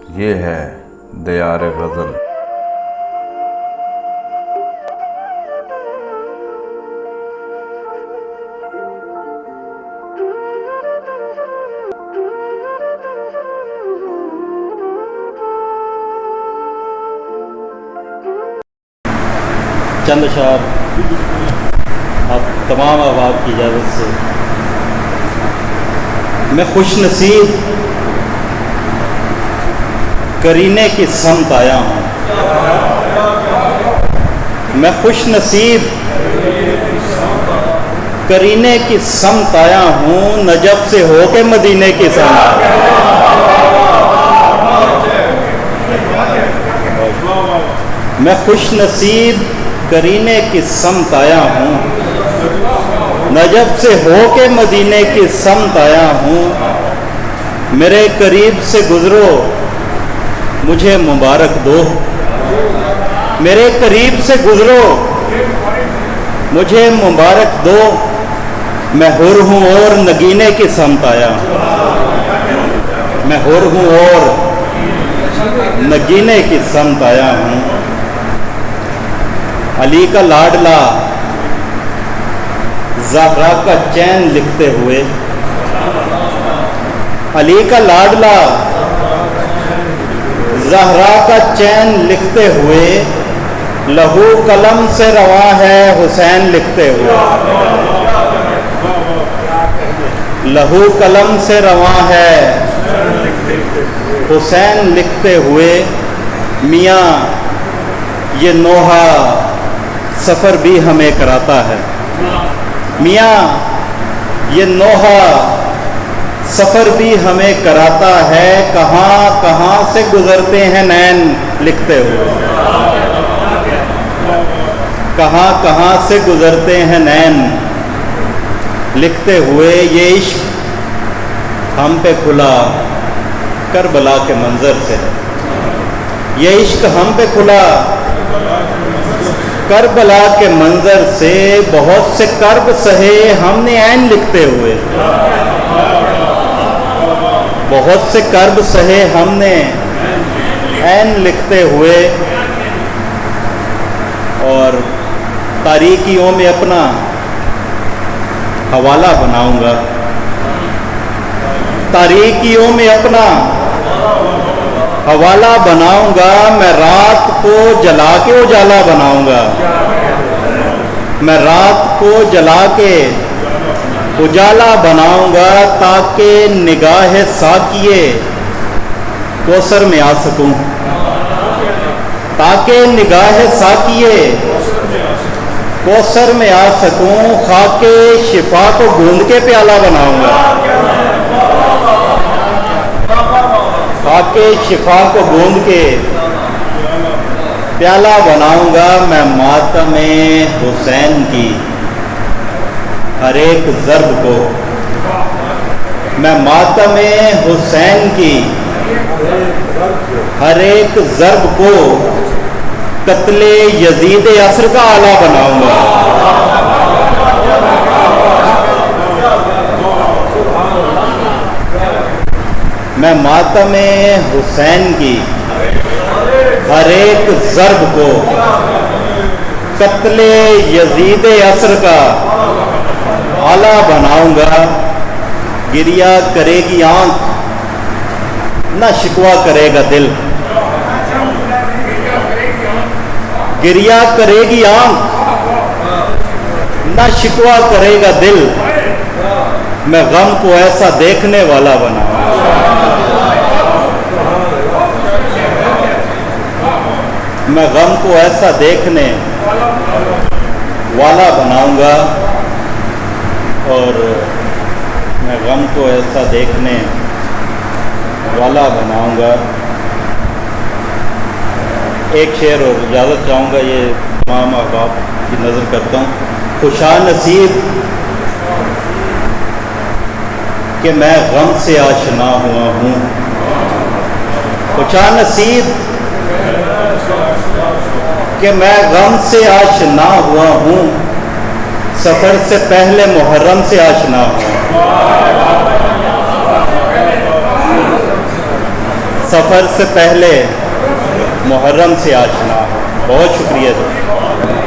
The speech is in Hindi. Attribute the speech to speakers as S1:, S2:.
S1: ये है दियार गज़ल।
S2: चंद अशार आप तमाम अहबाब की इजाज़त से। मैं खुश नसीब करीने की समत आया हूँ। मैं खुश नसीब करीने की समत आया हूँ, नजफ से होके मदीने की समत। मैं खुश नसीब करीने की समत आया हूँ, नजफ से होके मदीने की समत आया हूँ। मेरे करीब से गुजरो मुझे मुबारक दो, मेरे करीब से गुजरो मुझे मुबारक दो। मैं हुर हूँ और नगीने की समत आया हूँ। मैं हुर हूँ और नगीने की समत आया हूँ। अली का लाडला ज़हरा का चैन लिखते हुए, अली का लाडला ज़हरा का चैन लिखते हुए, लहू कलम से रवा है हुसैन लिखते हुए। लहू कलम से रवा है हुसैन लिखते हुए। मियाँ ये नोहा सफ़र भी हमें कराता है। मियाँ ये नोहा सफ़र भी हमें कराता है। कहाँ कहाँ से गुज़रते हैं नैन लिखते हुए। कहाँ कहाँ से गुज़रते हैं नैन लिखते हुए। ये इश्क हम पे खुला करबला के मंज़र से है। ये इश्क हम पे खुला करबला के मंज़र से। बहुत से कर्ब सहे हमने ऐन लिखते हुए। बहुत से कर्ब सहे हमने ऐन लिखते हुए। और तारीकियों में अपना हवाला बनाऊंगा। तारीकियों में अपना हवाला बनाऊंगा। मैं रात को जला के उजाला बनाऊंगा। मैं रात को जला के उजाला बनाऊंगा, ताकि निगाह साकिए कौसर में आ सकूं। ताकि निगाह साकिए कौसर में आ सकूं। खाके शिफा को गूंद के प्याला बनाऊंगा। खाके शिफा को गूंद के प्याला बनाऊंगा। मैं मातमे हुसैन की हर एक ज़र्ब को, मैं मातमे हुसैन की हर एक ज़र्ब को कत्ले यजीद असर का आला बनाऊंगा। मैं मातमे हुसैन की हर एक ज़र्ब को कत्ले यजीद असर का आला बनाऊंगा। गिरिया करेगी आंख ना शिकवा करेगा दिल। गिरिया करेगी आंख ना शिकवा करेगा दिल। मैं गम को ऐसा देखने वाला बनाऊंगा। मैं गम को ऐसा देखने वाला बनाऊंगा। और मैं गम को ऐसा देखने वाला बनाऊंगा। एक शेर और इजाज़त चाहूँगा, ये तमाम अहबाब की नज़र करता हूँ। खुशा नसीब कि मैं गम से आशना हुआ हूँ। खुशा नसीब कि मैं गम से आशना हुआ हूँ। सफ़र से पहले मुहर्रम से आशना हुआ। सफ़र से पहले मुहर्रम से आशना हो। बहुत शुक्रिया जी।